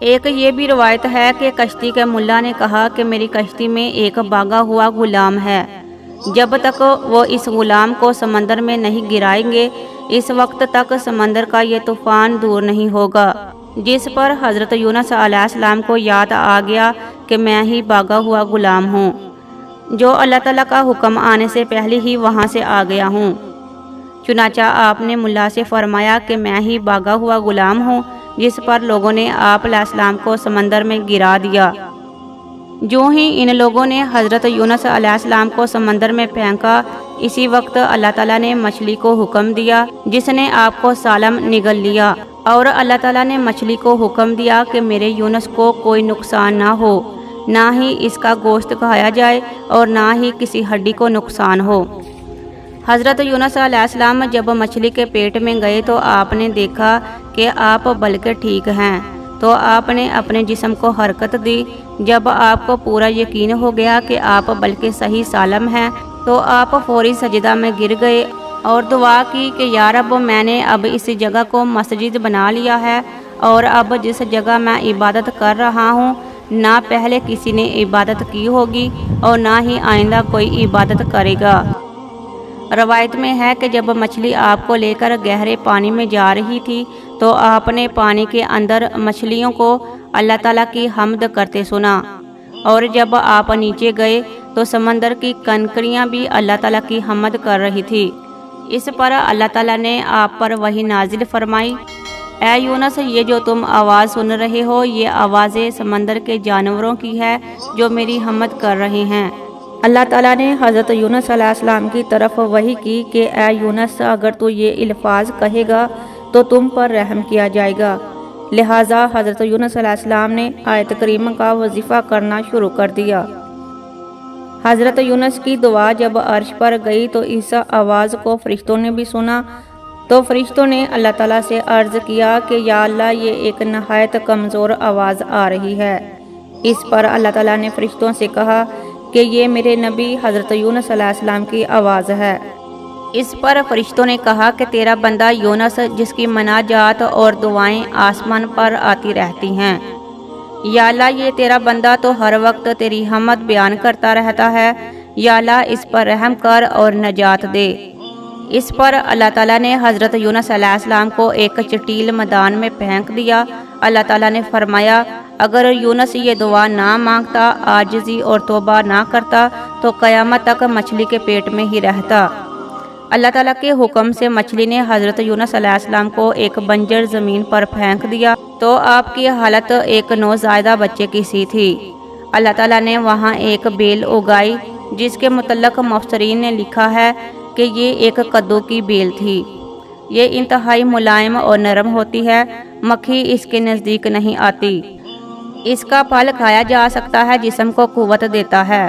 ایک یہ بھی روایت ہے کہ کشتی کے ملا نے کہا کہ میری کشتی میں ایک بھاگا ہوا غلام ہے، جب تک وہ اس غلام کو سمندر میں نہیں گرائیں گے اس وقت تک سمندر کا یہ طوفان دور نہیں ہوگا۔ جس پر حضرت یونس علیہ السلام کو یاد آ گیا کہ میں ہی بھاگا ہوا غلام ہوں، جو اللہ تعالیٰ کا حکم آنے سے پہلے ہی وہاں سے آ گیا ہوں۔ چنانچہ آپ نے ملا سے فرمایا کہ میں ہی بھاگا ہوا غلام ہوں، جس پر لوگوں نے آپ علیہ السلام کو سمندر میں گرا دیا۔ جو ہی ان لوگوں نے حضرت یونس علیہ السلام کو سمندر میں پھینکا، اسی وقت اللہ تعالیٰ نے مچھلی کو حکم دیا جس نے آپ کو سالم نگل لیا، اور اللہ تعالیٰ نے مچھلی کو حکم دیا کہ میرے یونس کو کوئی نقصان نہ ہو، نہ ہی اس کا گوشت کھایا جائے اور نہ ہی کسی ہڈی کو نقصان ہو۔ حضرت یونس علیہ السلام جب مچھلی کے پیٹ میں گئے تو آپ نے دیکھا کہ آپ بلکہ ٹھیک ہیں، تو آپ نے اپنے جسم کو حرکت دی۔ جب آپ کو پورا یقین ہو گیا کہ آپ بلکہ صحیح سالم ہیں تو آپ فوری سجدہ میں گر گئے اور دعا کی کہ یا رب، میں نے اب اس جگہ کو مسجد بنا لیا ہے، اور اب جس جگہ میں عبادت کر رہا ہوں نہ پہلے کسی نے عبادت کی ہوگی اور نہ ہی آئندہ کوئی عبادت کرے گا۔ روایت میں ہے کہ جب مچھلی آپ کو لے کر گہرے پانی میں جا رہی تھی تو آپ نے پانی کے اندر مچھلیوں کو اللہ تعالیٰ کی حمد کرتے سنا، اور جب آپ نیچے گئے تو سمندر کی کنکریاں بھی اللہ تعالیٰ کی حمد کر رہی تھی۔ اس پر اللہ تعالیٰ نے آپ پر وحی نازل فرمائی، اے یونس، یہ جو تم آواز سن رہے ہو یہ آوازیں سمندر کے جانوروں کی ہے جو میری حمد کر رہے ہیں۔ اللہ تعالیٰ نے حضرت یونس علیہ السلام کی طرف وحی کی کہ اے یونس، اگر تو یہ الفاظ کہے گا تو تم پر رحم کیا جائے گا۔ لہٰذا حضرت یونس علیہ السلام نے آیت کریمہ کا وظیفہ کرنا شروع کر دیا۔ حضرت یونس کی دعا جب عرش پر گئی تو اس آواز کو فرشتوں نے بھی سنا، تو فرشتوں نے اللہ تعالیٰ سے عرض کیا کہ یا اللہ، یہ ایک نہایت کمزور آواز آ رہی ہے۔ اس پر اللہ تعالیٰ نے فرشتوں سے کہا کہ یہ میرے نبی حضرت یونس علیہ السلام کی آواز ہے۔ اس پر فرشتوں نے کہا کہ تیرا بندہ یونس، جس کی مناجات اور دعائیں آسمان پر آتی رہتی ہیں، یا اللہ، یہ تیرا بندہ تو ہر وقت تیری حمد بیان کرتا رہتا ہے، یا اللہ اس پر رحم کر اور نجات دے۔ اس پر اللہ تعالیٰ نے حضرت یونس علیہ السلام کو ایک چٹیل میدان میں پھینک دیا۔ اللہ تعالیٰ نے فرمایا، اگر یونس یہ دعا نہ مانگتا، عاجزی اور توبہ نہ کرتا تو قیامت تک مچھلی کے پیٹ میں ہی رہتا۔ اللہ تعالیٰ کے حکم سے مچھلی نے حضرت یونس علیہ السلام کو ایک بنجر زمین پر پھینک دیا تو آپ کی حالت ایک نوزائیدہ بچے کی سی تھی۔ اللہ تعالیٰ نے وہاں ایک بیل اگائی جس کے متعلق مفسرین نے لکھا ہے کہ یہ ایک کدو کی بیل تھی۔ یہ انتہائی ملائم اور نرم ہوتی ہے، مکھی اس کے نزدیک نہیں آتی۔ اس کا پھل کھایا جا سکتا ہے، جسم کو قوت دیتا ہے۔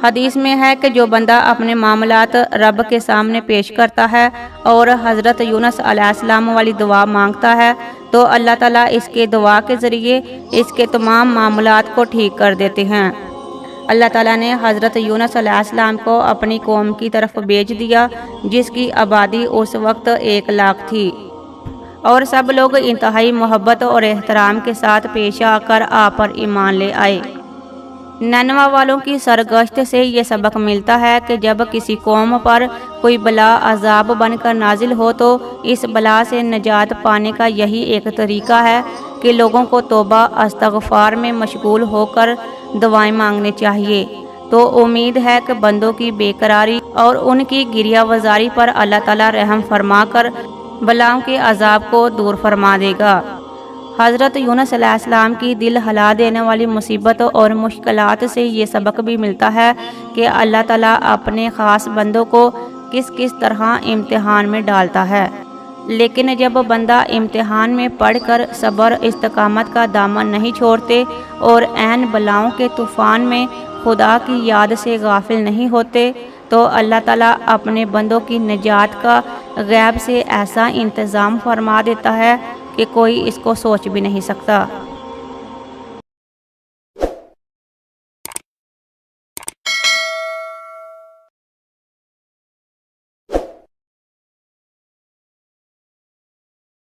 حدیث میں ہے کہ جو بندہ اپنے معاملات رب کے سامنے پیش کرتا ہے اور حضرت یونس علیہ السلام والی دعا مانگتا ہے تو اللہ تعالیٰ اس کے دعا کے ذریعے اس کے تمام معاملات کو ٹھیک کر دیتے ہیں۔ اللہ تعالیٰ نے حضرت یونس علیہ السلام کو اپنی قوم کی طرف بھیج دیا جس کی آبادی اس وقت 1,00,000 تھی، اور سب لوگ انتہائی محبت اور احترام کے ساتھ پیش آ کر آپ پر ایمان لے آئے۔ نینوا والوں کی سرگشت سے یہ سبق ملتا ہے کہ جب کسی قوم پر کوئی بلا عذاب بن کر نازل ہو تو اس بلا سے نجات پانے کا یہی ایک طریقہ ہے کہ لوگوں کو توبہ استغفار میں مشغول ہو کر دعائیں مانگنی چاہیے۔ تو امید ہے کہ بندوں کی بے قراری اور ان کی گریہ وزاری پر اللہ تعالیٰ رحم فرما کر بلاؤں کے عذاب کو دور فرما دے گا۔ حضرت یونس علیہ السلام کی دل ہلا دینے والی مصیبت اور مشکلات سے یہ سبق بھی ملتا ہے کہ اللہ تعالیٰ اپنے خاص بندوں کو کس کس طرح امتحان میں ڈالتا ہے، لیکن جب بندہ امتحان میں پڑھ کر صبر استقامت کا دامن نہیں چھوڑتے اور عین بلاؤں کے طوفان میں خدا کی یاد سے غافل نہیں ہوتے تو اللہ تعالیٰ اپنے بندوں کی نجات کا غیب سے ایسا انتظام فرما دیتا ہے کہ کوئی اس کو سوچ بھی نہیں سکتا۔